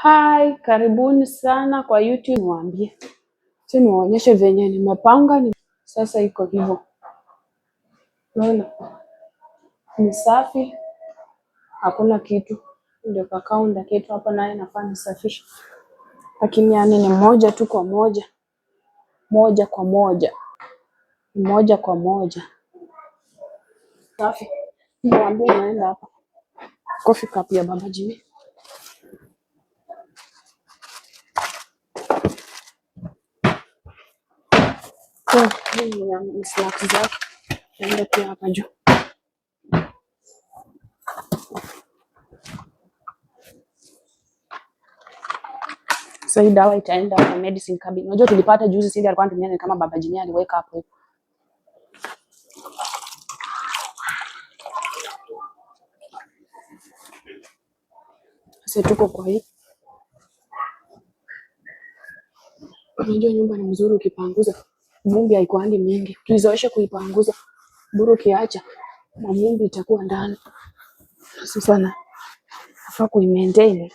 Hi, karibuni sana kwa YouTube. Niwaambie, niwaonyeshe venye nimepanga sasa. Iko hivyo, unaona ni safi, hakuna kitu. Ndio kakaunda kitu hapa, naye nafaa nisafishe, lakini yani ni moja tu kwa moja, moja kwa moja safi. Niwaambie, naenda hapa coffee cup ya Baba Jimmy. Ni snacks zake, naenda pia hapa juu. So hii dawa itaenda kwa medicine cabinet. Unajua tulipata juzi, Cindy alikuwa anatumia kama Baba Jimmy aliweka hapo. Sasa tuko kwa hii. Unajua nyumba ni mzuri ukipanguza. Vumbi haikuangi mingi. Tulizoesha kuipanguza. Bora ukiacha na vumbi itakuwa ndani. Sasa nafaa kuimaintain.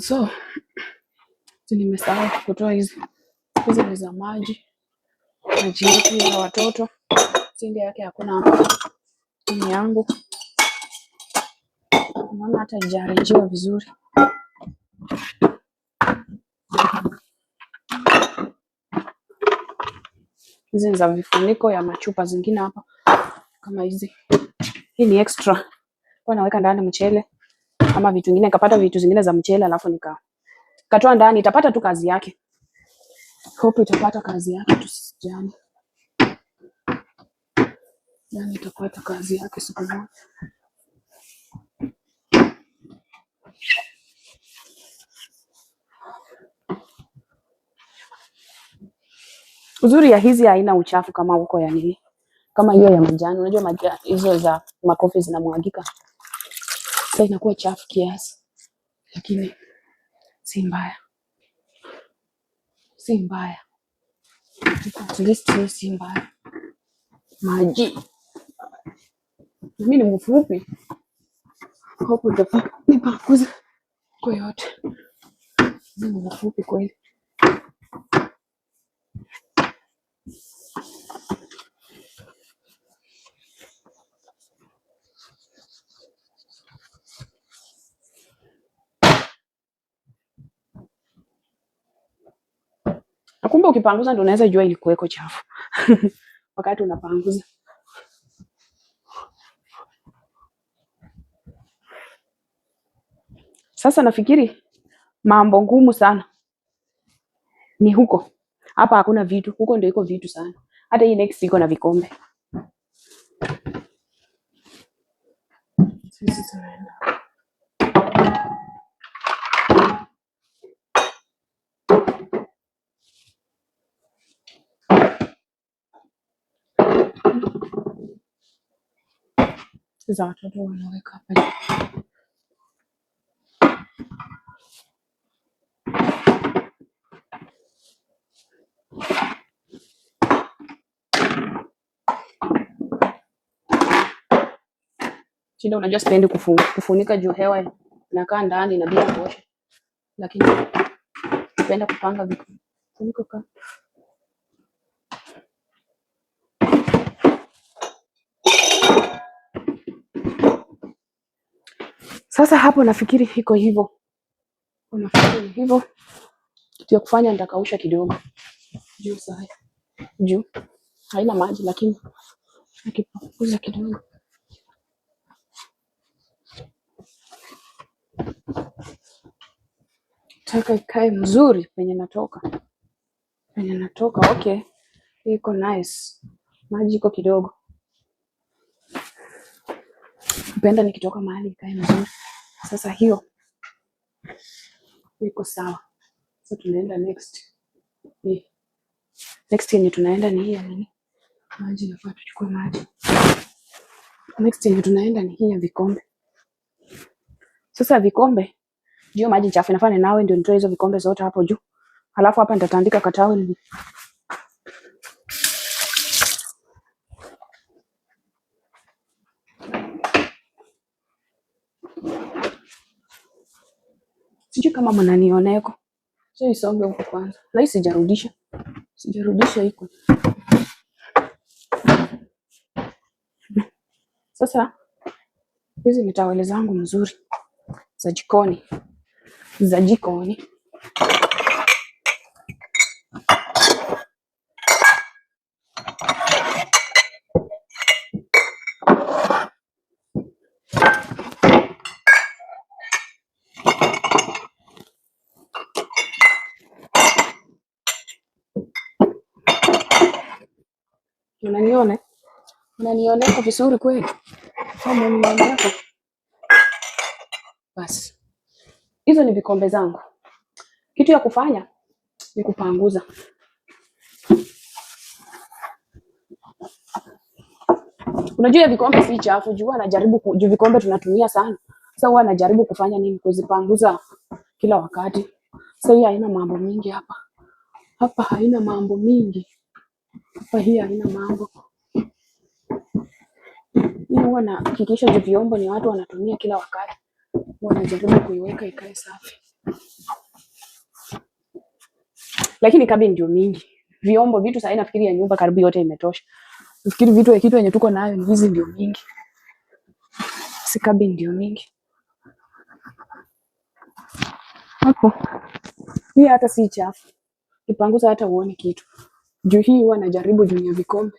So nimesahau kutoa hizi ni za maji yetu ya watoto. Cindy yake hakuna hapa, ni yangu. Unaona hata haijaarrangiwa vizuri. Hizi ni za vifuniko ya machupa zingine hapa kama hizi. Hii ni extra. Kwa naweka ndani mchele ama vitu vingine, nikapata vitu zingine za mchele alafu nikatoa ndani, itapata tu kazi yake. Hope itapata kazi yake, tusijani. Yani itapata kazi yake siku moja. Uzuri ya hizi haina uchafu kama huko ya nini. Kama hiyo ya majani, unajua majani hizo za makofi zinamwagika. Sasa inakuwa chafu kiasi. Lakini si mbaya. Si mbaya. At least si mbaya. Maji. Mimi ni mfupi. Hope utafika nipanguze kwa yote. Mimi ni mfupi kweli. Kumbe ukipanguza ndio unaweza jua ilikuweko chafu. Wakati unapanguza. Sasa nafikiri mambo ngumu sana ni huko. Hapa hakuna vitu, huko ndio iko vitu sana. Hata hii next iko na vikombe. Sisi tunaenda. Sasa watoto wanaweka hapa. Shida unajua sipendi kufunika juu hewa inakaa ndani na bila kuosha. Lakini napenda kupanga vitu. Funiko kama. Sasa hapo nafikiri iko hivyo. Unafikiri hivyo. Kitu ya kufanya nitakausha kidogo. Juu sasa. Juu haina maji lakini nakipunguza kidogo. Taka ikae mzuri penye natoka. Penye natoka, okay. Iko nice. Maji iko kidogo. Napenda nikitoka mahali ikae mzuri. Sasa hiyo iko sawa. Sasa tunaenda next. Next yenye tunaenda ni hii ya nini? Maji nafaa tuchukue maji. Next yenye tunaenda ni hii ya vikombe. Sasa vikombe, juu maji chafu nafaa ninawe ndio nitoe hizo vikombe zote hapo juu. Halafu hapa nitatandika kataweli. Sijui kama mnanioneko. Sio isonge huko kwanza. Na hii sijarudisha. Sijarudisha iko. Sasa hizi ni taweli zangu mzuri za jikoni. Za jikoni. Unaniona? Unanioneka vizuri kweli? Kama unanioneka. Basi. Hizo ni vikombe zangu. Kitu ya kufanya ni kupanguza. Unajua vikombe si chafu, juu anajaribu juu vikombe tunatumia sana. Sasa huwa anajaribu kufanya nini? Kuzipanguza kila wakati. Sasa hii haina mambo mingi hapa. Hapa haina mambo mingi. Hapa hii haina mambo. Mimi huwa nahakikisha juu vyombo ni watu wanatumia kila wakati. Huwa najaribu kuiweka ikae safi. Lakini kabini ndio mingi. Vyombo vitu sasa nafikiri ya nyumba karibu yote imetosha. Nafikiri kitu yenye tuko nayo ni hizi ndio mingi. Si kabini ndio mingi. Hapo. Hii hata si chafu. Kipanguza hata uone kitu. Juu hii huwa najaribu juu ya vikombe.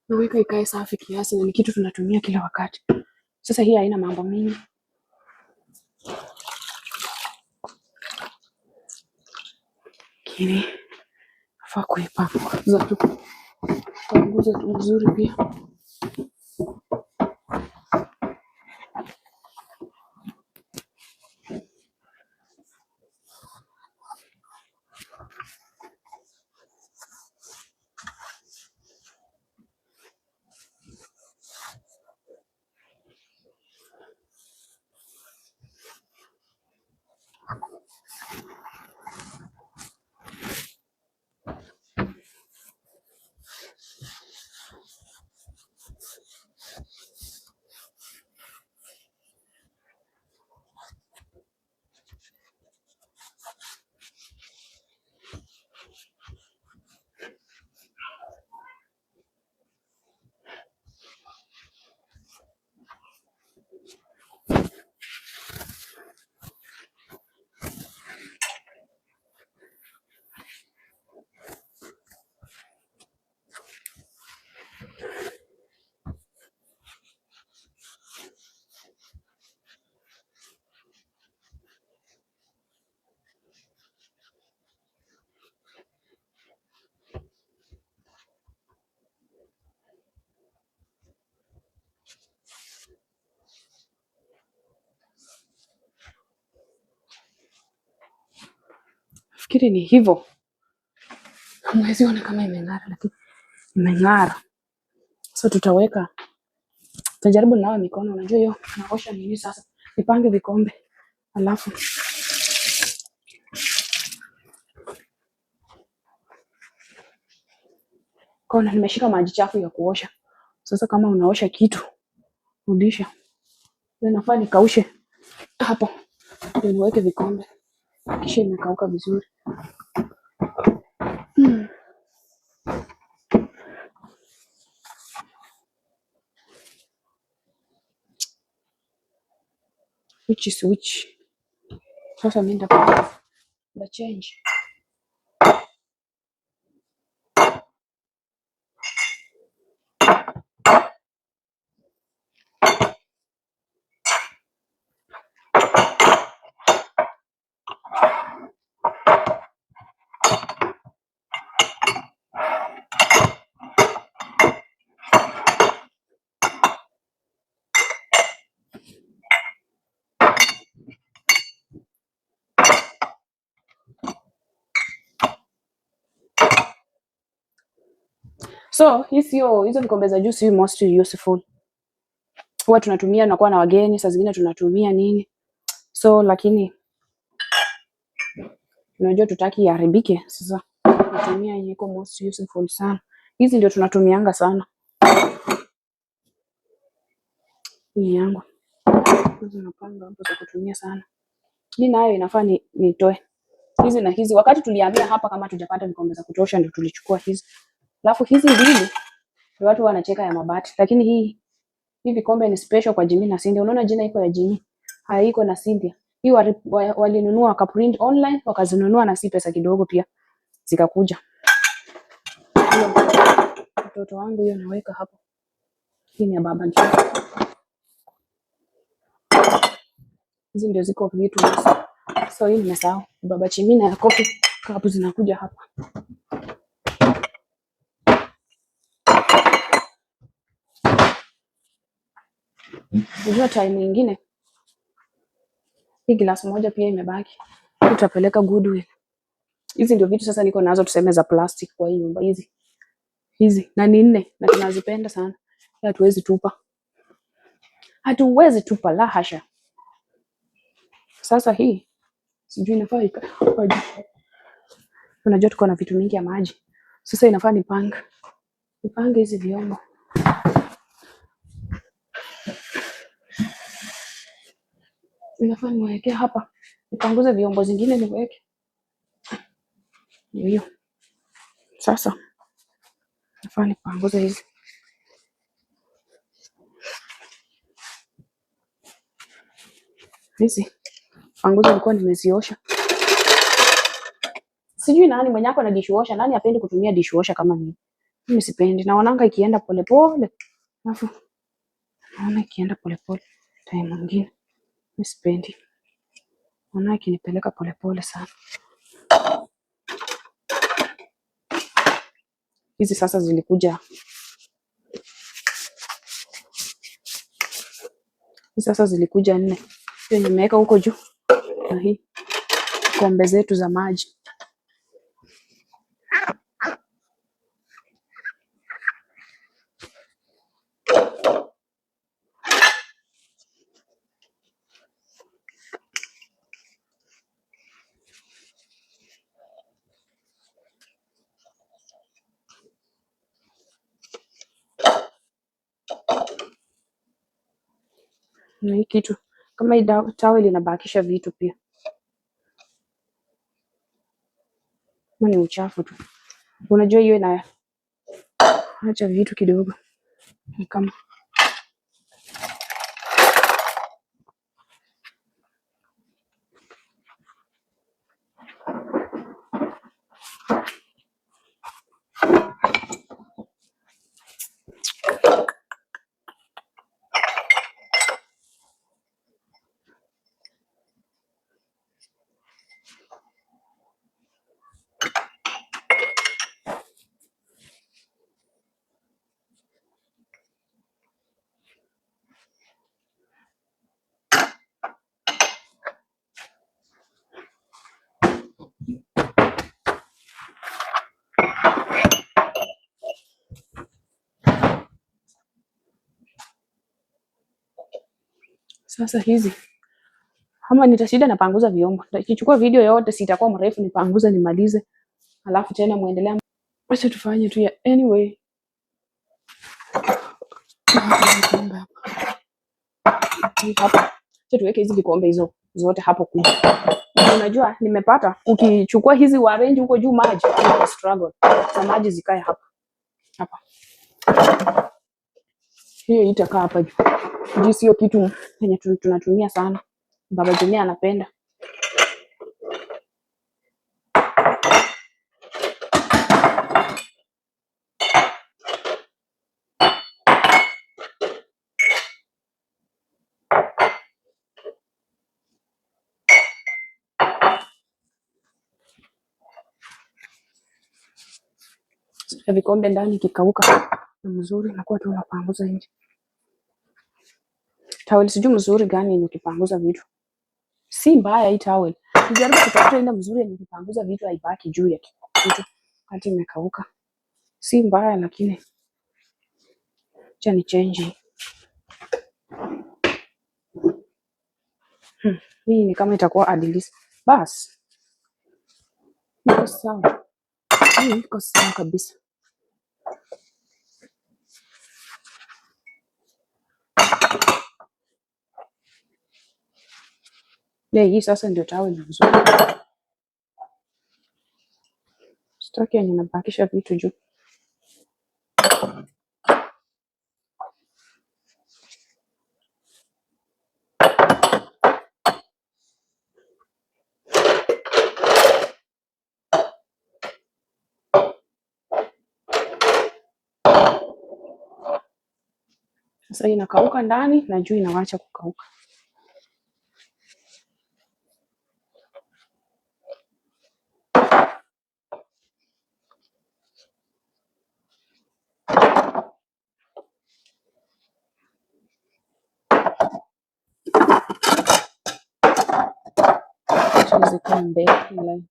Naweka ikae safi kiasi na ni kitu tunatumia kila wakati. Sasa hii haina mambo mingi. Kini nafaa kuipanguza tu. Panguza tu vizuri pia. nafikiri ni hivyo. Hamwezi ona kama imeng'ara, lakini imeng'ara. So tutajaribu nawa mikono. Unajua hiyo naosha nini sasa. Nipange vikombe. Alafu kona nimeshika maji chafu ya kuosha. Sasa kama unaosha kitu, rudisha. Nafaa nikaushe hapo. Ndio niweke vikombe. Kisha imekauka vizuri. Which is which? Sasa mimi nda change. So, hizo vikombe za juice mostly useful. Huwa tunatumia nakuwa na wageni, saa zingine tunatumia nini. So, lakini unajua tutaki iharibike. Sasa tunatumia yenye iko most useful sana. Hizi ndio tunatumianga sana. Hii yangu. Hizi napanga hapo za kutumia sana. Hii nayo inafaa nitoe. Hizi na hizi. Wakati tulihamia hapa kama tujapata vikombe za kutosha ndio tulichukua hizi. Alafu hizi mbili watu wanacheka ya mabati. Lakini hii vikombe ni special kwa Jimmy na Cynthia. Unaona jina iko ya Jimmy, haiko na Cynthia. Hii walinunua wakaprint online, wakazinunua na si pesa kidogo pia zikakuja. Mtoto wangu hiyo naweka hapo. Hii ni ya baba njoo. Hizi ndio ziko vitu. So hii nimesahau. Baba Chimina ya coffee cup zinakuja hapa. Unajua time nyingine hii glasi moja pia imebaki. Tutapeleka Goodwill. Hizi ndio vitu sasa niko nazo tuseme za plastic kwa hii nyumba hizi. Hizi na ni 4 na tunazipenda sana. Hatuwezi tupa. Hatuwezi tupa la hasha. Sasa hii sijui inafaa ikaje. Unajua tuko na vitu mingi ya maji. Sasa inafaa nipange hizi vyombo. Inafaa niweke hapa. Nipanguze vyombo zingine niweke. Hiyo. Sasa inafaa nipanguze hizi. Hizi panguze nilikuwa nimeziosha. Sijui nani mwenye ako na dishwasher, nani hapendi kutumia dishwasher kama mimi. Mimi sipendi. Naonanga ikienda polepole. Alafu naona ikienda polepole. Time nyingine mimi sipendi. Naona ikinipeleka polepole sana. Hizi sasa zilikuja. Hizi sasa zilikuja 4. Hiyo nimeweka huko juu. Na hii kombe zetu za maji. Na hii kitu kama hii towel inabakisha vitu pia. Ni uchafu tu. Unajua hiyo acha vitu kidogo. Kama Sasa hizi ama nitashinda napanguza vyombo. Nikichukua video yote sitakuwa mrefu, nipanguza nimalize. Alafu tena muendelea. Acha tufanye tu ya anyway. Hapa. Tuweke hizi vikombe hizo zote hapo kuu. Unajua nimepata ukichukua hizi arrange huko juu maji ni struggle. Na maji zikae hapa. Hapa. Hiyo itakaa hapa juu. Hii sio kitu yenye tunatumia sana. Baba Jimmy anapenda. Vikombe ndani kikauka na mzuri nakuwa tu unapanguza nje. Towel sijui mzuri gani yenye ukipanguza vitu. Si mbaya hii towel. Nijaribu kutafuta ile mzuri yenye ukipanguza vitu haibaki juu ya kitu hata imekauka. Si mbaya lakini acha ni change. Hii ni kama itakuwa adilisi. Bas. Iko sawa. Hii iko sawa kabisa. Hii sasa ndio towel nzuri. Sitaki yenye inabakisha vitu juu. Sasa inakauka ndani na juu inawacha kukauka. Zikae mbele.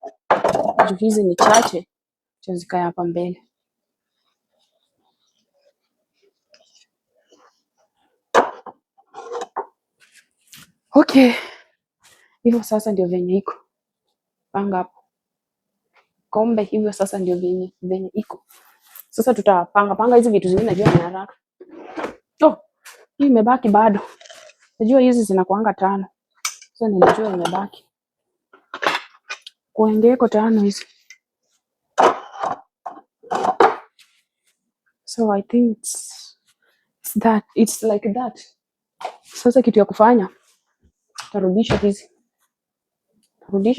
Juu hizi ni chache. Zikae hapa mbele. Okay. Hivyo sasa ndio venye iko. Panga hapo. Kombe hivyo sasa ndio venye iko. Sasa tutapanga hizi vitu zingine najua ni haraka. Hii imebaki bado. Najua hizi zinakuanga 5. Sasa nilijua imebaki. Kuongeko 5 hizi. So I think it's like that. Sasa kitu ya kufanya tarudisha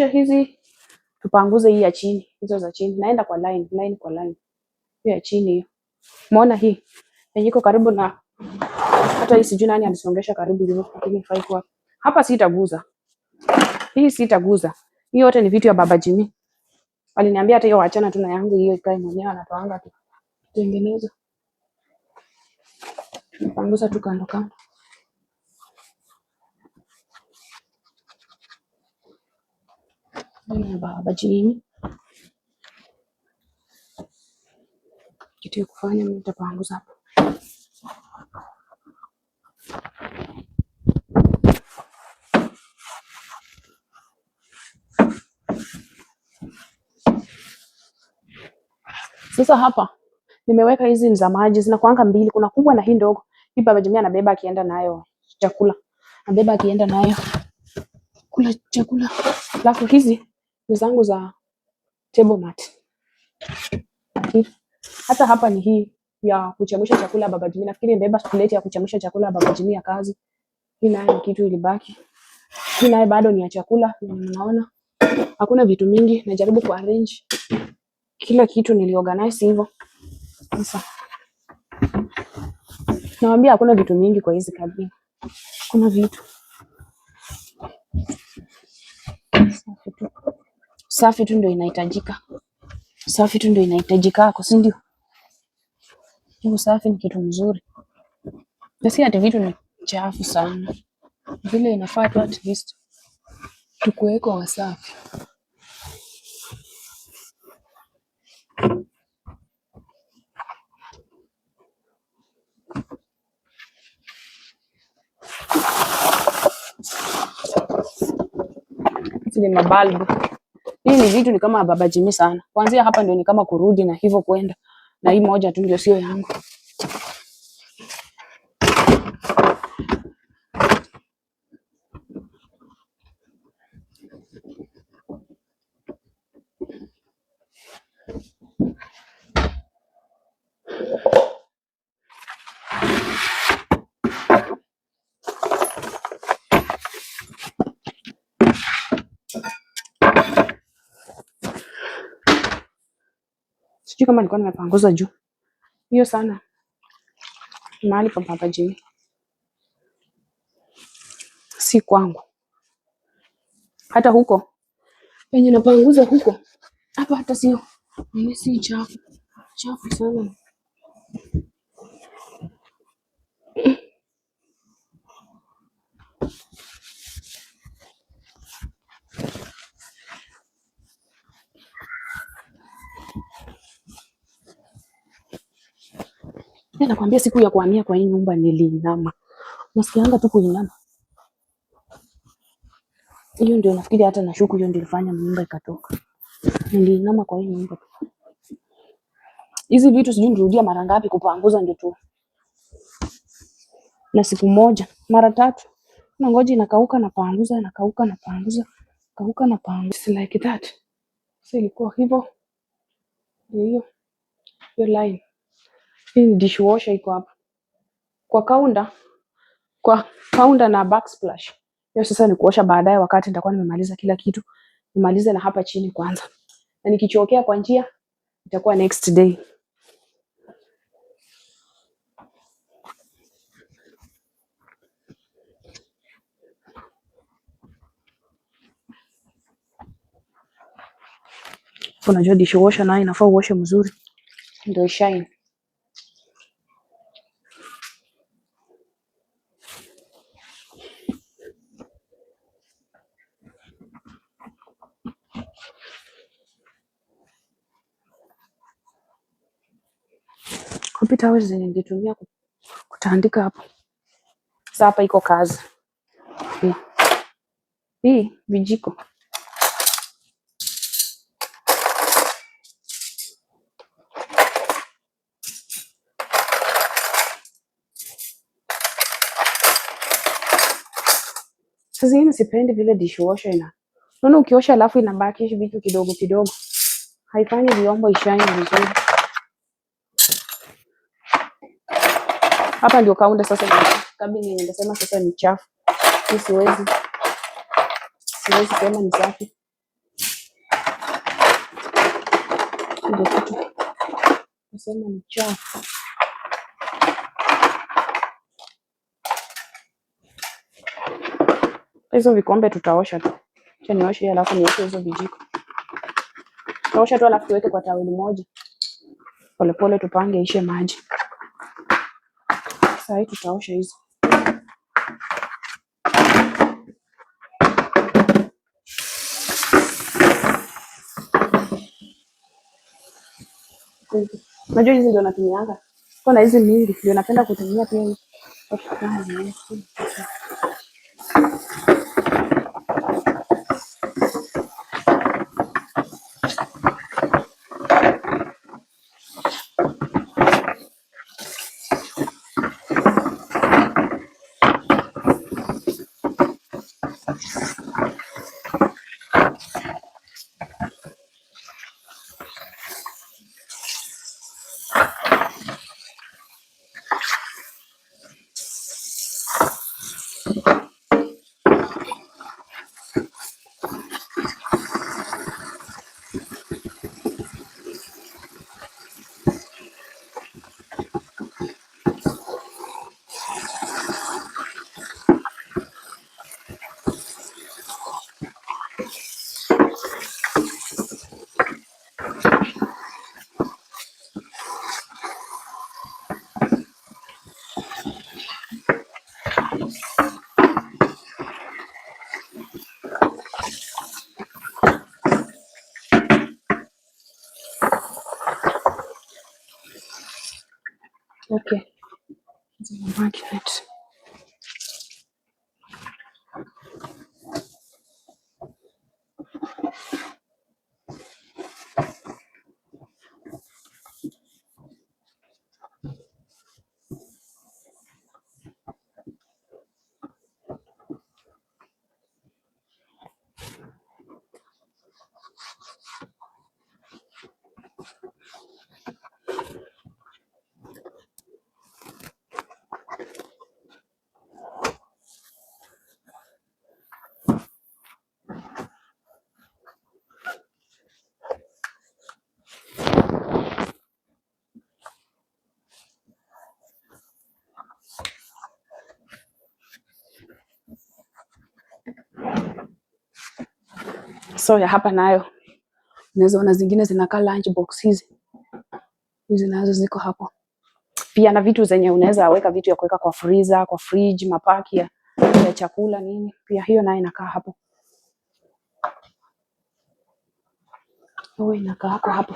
hizi tupanguze hii ya chini, hizo za chini. Naenda kwa line kwa line. Hiyo ya chini hiyo. Umeona hii? Yenye iko karibu na hata hii sijui nani alisongesha karibu hivyo lakini haifai kwa. Hapa sitaguza. Hii sitaguza. Hii yote ni vitu ya Baba Jimmy. Aliniambia hata hiyo achana tu na yangu hiyo ikae mwenyewe anatoanga tu. Tengeneza. Panguza tu kando kando. Ni Baba Jimmy. Kitu ya kufanya mimi nitapanguza hapo. Sasa hapa nimeweka hizi za maji zinakuanga 2, kuna kubwa na hii ndogo. Hii Baba Jimmy anabeba akienda nayo chakula. Anabeba akienda nayo kula chakula. Alafu hizi ni zangu za table mat. Hata hapa ni hii ya kuchemsha chakula Baba Jimmy. Nafikiri nimebeba plate ya kuchemsha chakula Baba Jimmy ya kazi. Hii nayo kitu ilibaki. Hii nayo bado ni ya chakula. Unaona? Hakuna vitu mingi, najaribu kuarrange kila kitu niliorganize hivyo. Sasa naambia hakuna vitu mingi kwa hizi kabini. Kuna vitu safi tu ndio inahitajika. Safi tu ndio inahitajika hapo, si ndio? Hiyo safi ni kitu mzuri. Nasikia ati vitu ni chafu sana. Vile inafaa tu at least tukuweko wasafi. Hizi ni mabalbu. Hii ni vitu ni kama Baba Jimmy sana. Kuanzia hapa ndio ni kama kurudi na hivyo kwenda. Na hii moja tu ndio sio yangu. Sijui kama nilikuwa nimepanguza juu. Hiyo sana. Mahali pa Baba Jimmy. Si kwangu. Hata huko penye napanguza huko. Hapa hata sio. Mimi si chafu. Chafu sana. Nakwambia siku ya kuhamia kwa hii nyumba niliinama. Nasikianga tu kuinama. Hiyo ndio nafikiri hata nashuku hiyo ndio ilifanya nyumba ikatoka. Niliinama kwa hii nyumba. Hizi vitu sijui nirudia mara ngapi kupanguza ndio tu. Na siku moja, mara 3. Na ngoja inakauka na panguza, inakauka na panguza, kauka na panguza. It's like that. Sasa ilikuwa hivyo. Hiyo line. Hii ni dishwasher iko hapa. Kwa kaunda na backsplash. Hiyo sasa ni kuosha baadaye wakati nitakuwa nimemaliza kila kitu. Nimalize na hapa chini kwanza. Na nikichokea kwa njia itakuwa next day. Unajua dishwasher nayo inafaa uoshe mzuri ndio shine. Kompyuta hizi zenye ningetumia kutaandika hapo. Sasa hapa iko kazi. Hii vijiko. Sasa hivi sipendi vile dishwasher ina. Unaona ukiosha alafu inabaki vitu kidogo kidogo. Haifanyi vyombo ishine vizuri. Hapa ndio kaunda sasa kabini ningesema sasa ni chafu. Hii siwezi sema ni safi. Ndio kitu. Nasema ni chafu. Hizo vikombe tutaosha tu. Acha nioshe alafu niweke hizo vijiko. Tutaosha tu alafu tuweke kwa taweli moja. Polepole tupange ishe maji. Sasa hii tutaosha hizo. Unajua hizi ndio natumianga. Kuna hizi mingi ndio napenda kutumia pia hizi. Okay. Magnet. So ya hapa nayo unaweza ona zingine zinakaa lunch box hizi nazo ziko hapo pia, na vitu zenye unaweza weka vitu ya kuweka kwa freezer, kwa fridge, mapaki ya chakula nini, pia hiyo nayo inakaa hapo. Inakaa hapo.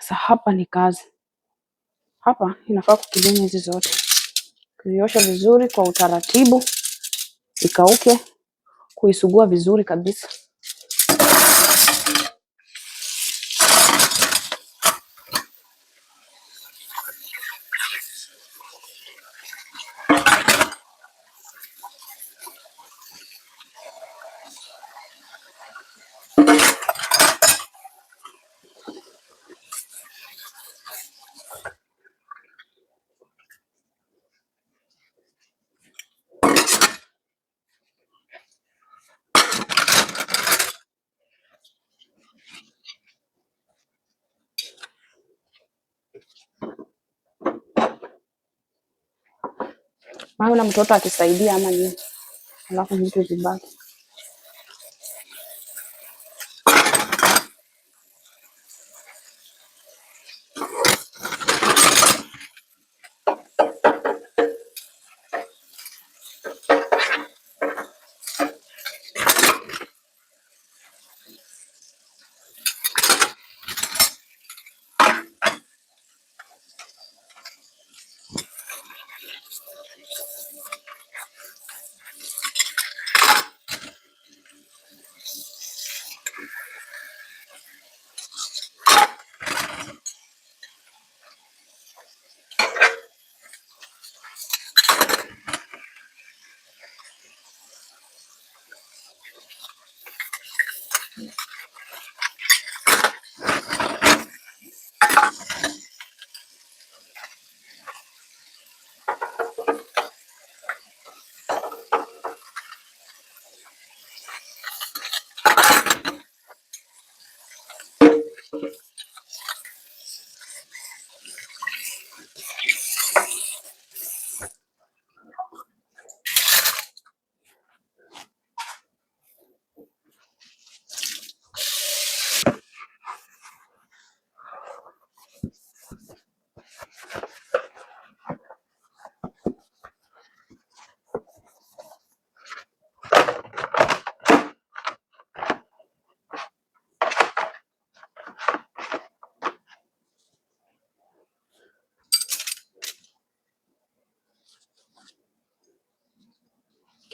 Sasa hapa ni kazi. Hapa inafaa kukilinya hizi zote, kuiosha vizuri kwa utaratibu, ikauke, kuisugua vizuri kabisa. Maana mtoto akisaidia ama nini, alafu vitu vibaki.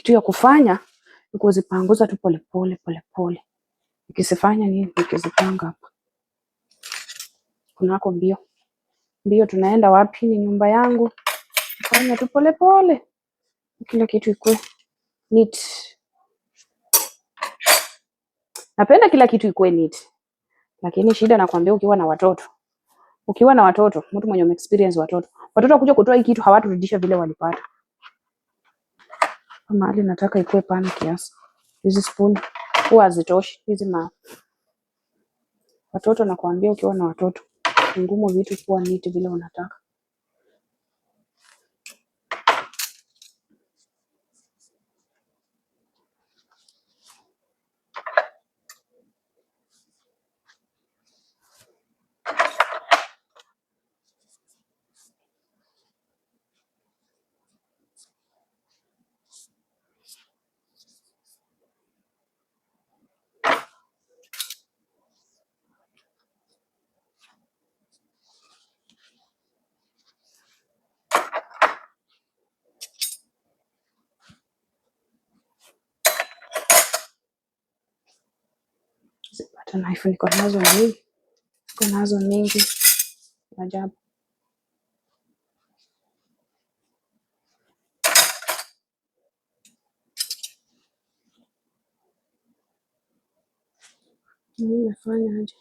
Kitu ya kufanya ni kuzipanguza tu polepole. Ukisifanya nini, ukizipanga hapa kunako mbio tunaenda wapi? Ni nyumba yangu. Fanya tu polepole, kila kitu ikuwe neat. Napenda kila kitu ikuwe neat, lakini shida nakwambia, ukiwa na watoto, mtu mwenye experience watoto wakuja kutoa hii kitu hawaturudisha vile walipata. Mahali nataka ikuwe pana kiasi. Hizi spoon huwa hazitoshi hizi watoto nakwambia, ukiwa na watoto ngumu vitu kuwa neat vile unataka. Hata knife niko nazo mingi ajabu. Nimefanya aje?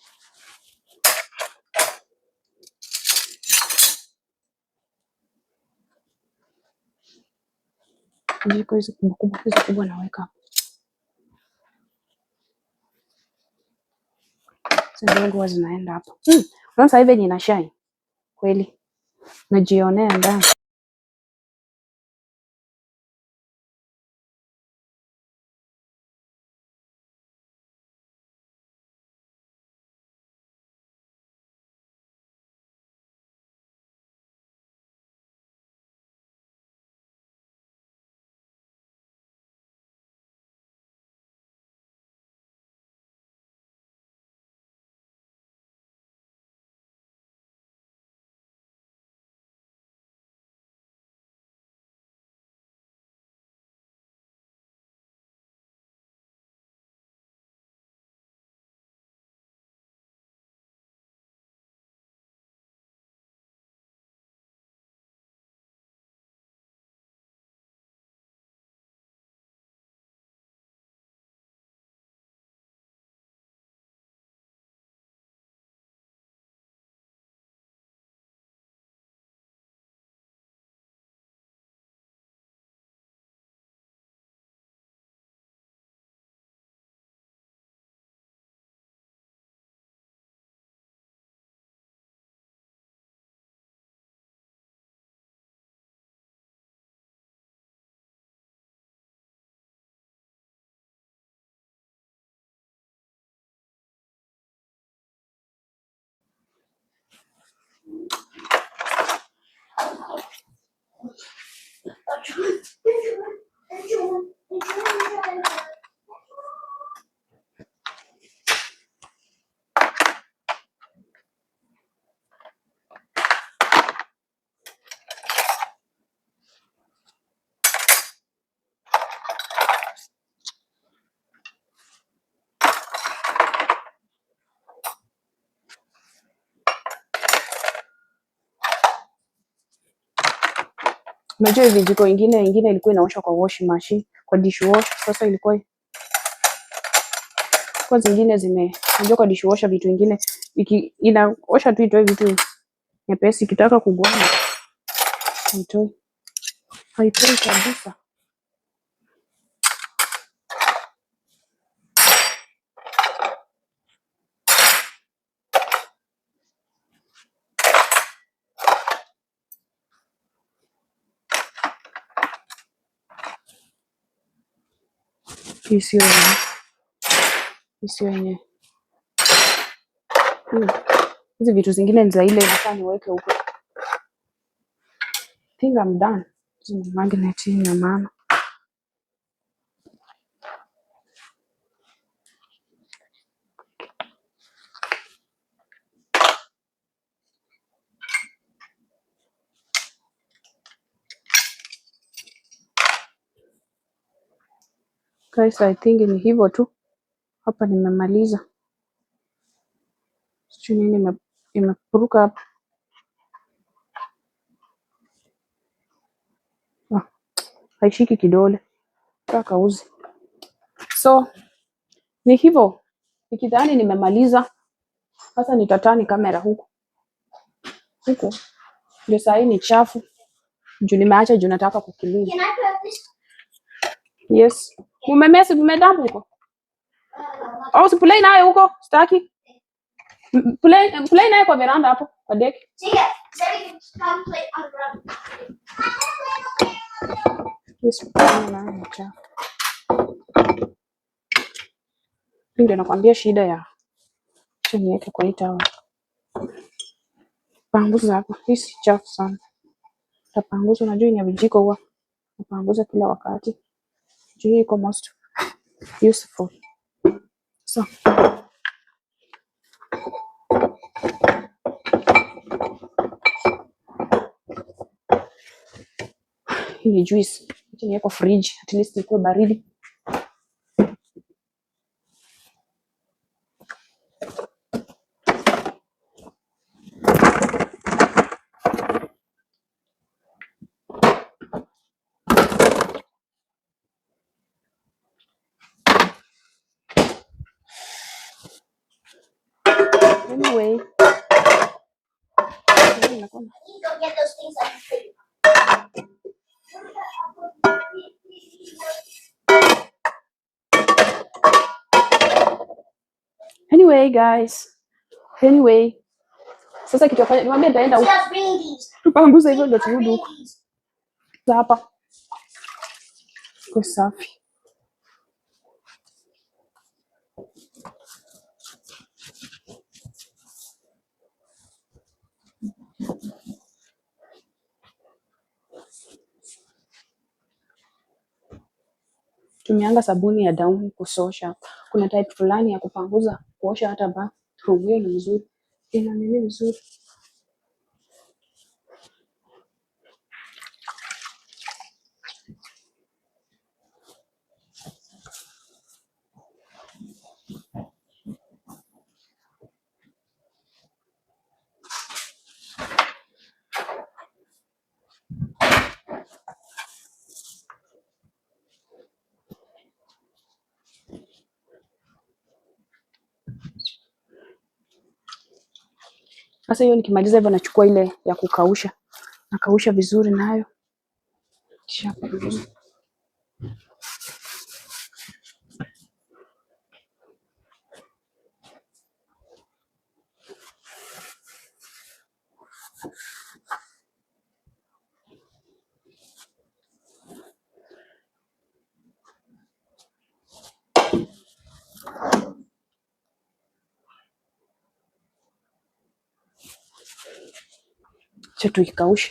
Jiko hizi kubwa naweka hapo. Sasa nguo zinaenda hapo. Unaona sasa hivi nina shine. Kweli. Najionea ndani. Unajua hivi jiko ingine ilikuwa inaoshwa kwa washing machine, kwa dishwasher. Sasa ilikuwa kwa zingine unajua kwa dishwasher vitu vingine inaosha tu itoe vitu nyepesi, kitaka kugwama haitoi kabisa. Isiyo yenye hizi vitu zingine ni za ile sasa niweke huko. Think I'm done. Hizi magnet na maana. Guys, I think ni hivyo tu. Hapa nimemaliza. Sio nini imepuruka hapa. Haishiki kidole. Kaka uzi. So ni hivyo. Nikidhani nimemaliza. Sasa nitatani kamera huku. Ndio saa hii ni chafu. Juu nimeacha juu nataka kukimbia. Yes. Umedampu huko? Au sipulei naye huko? Sitaki. Play naye kwa veranda hapo kwa deck. Yes, ndio nakwambia shida ya niweke kwa hii tawa. Panguza hapo. Hii si chafu sana. Tapanguza, unajua ina vijiko huwa napanguza kila wakati. Juu hii iko most useful. So hii ni juice. Acha niweke fridge at least ikuwe baridi. Anyway, guys. Anyway, sasa kitu afanya niwaambie nitaenda huko. Tupanguze hivyo ndio turudi huko. Hapa. Kwa safi. Tumianga sabuni ya dauni kusosha. Kuna type fulani ya kupanguza kuosha hata bathroom, hiyo ni mzuri. Ina nini mzuri? Sasa hiyo nikimaliza hivyo nachukua ile ya kukausha. Nakausha vizuri nayo. Kisha panguza. Acha tuikaushe.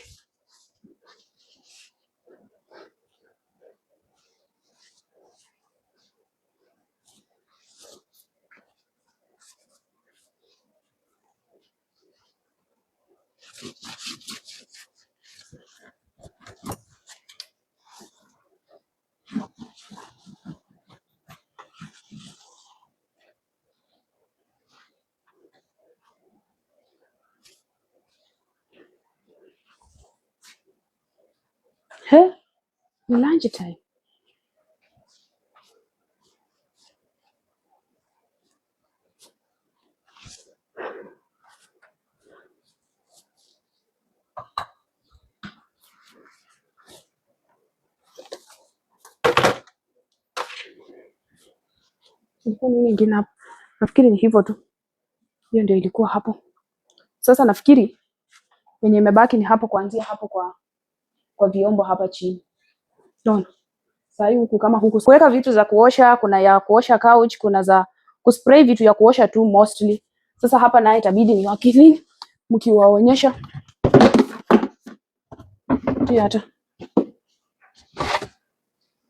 He? Ni lunch time. Ilikuwa nini ingine hapo? Nafikiri ni hivyo tu. Hiyo ndio ilikuwa hapo. Sasa nafikiri wenye imebaki ni hapo, kuanzia hapo kwa vyombo hapa chini. Unaona? Sasa huku kama huku kuweka vitu za kuosha, kuna ya kuosha couch, kuna za kuspray vitu ya kuosha tu mostly. Sasa hapa naye itabidi ni wakilini mkiwaonyesha.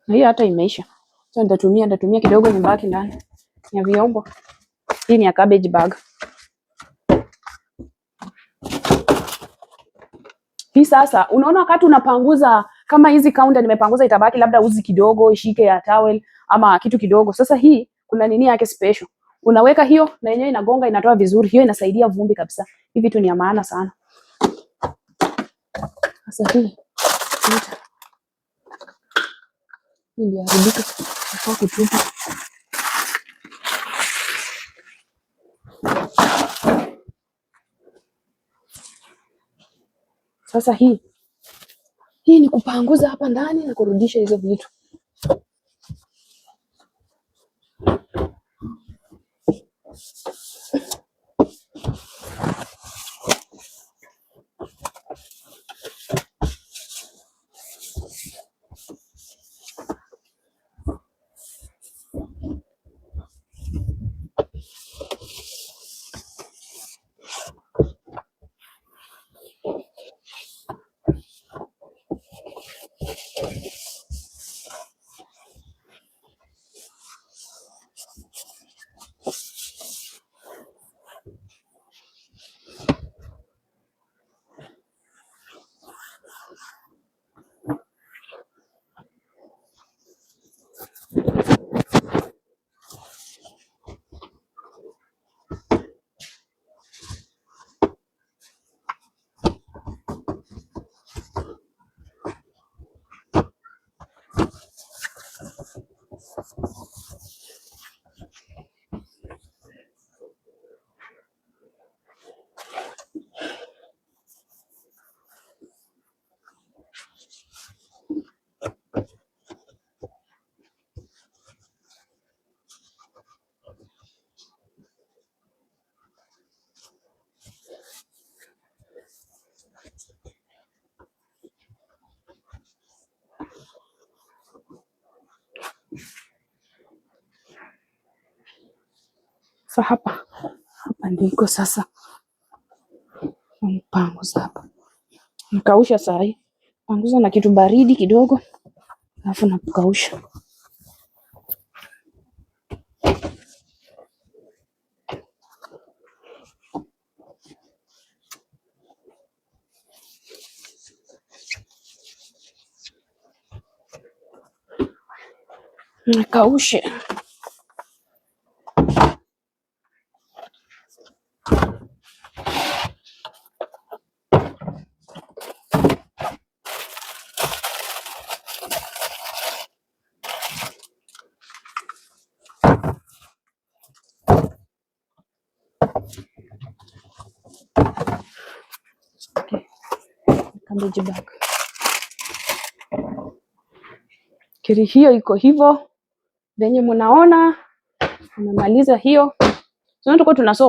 Hii hata imeisha. So nitatumia kidogo nyumbaki ndani ya vyombo. Hii ni ya cabbage bag. Hii sasa unaona wakati unapanguza kama hizi kaunta nimepanguza itabaki labda uzi kidogo ishike ya towel ama kitu kidogo. Sasa hii kuna nini yake special. Unaweka hiyo na yenyewe inagonga inatoa vizuri. Hiyo inasaidia vumbi kabisa. Hii vitu ni ya maana sana. Sasa hii ndio haribika kwa kutupa. Sasa hii ni kupanguza hapa ndani na kurudisha hizo vitu. Sasa hapa ndiko sasa panguza hapa, nikausha saa hii, panguza na kitu baridi kidogo, alafu nakausha. Nakaushe. Cabbage bag. Kiri hiyo iko hivyo venye mnaona, nimemaliza hiyo. Sasa tuko tunasoma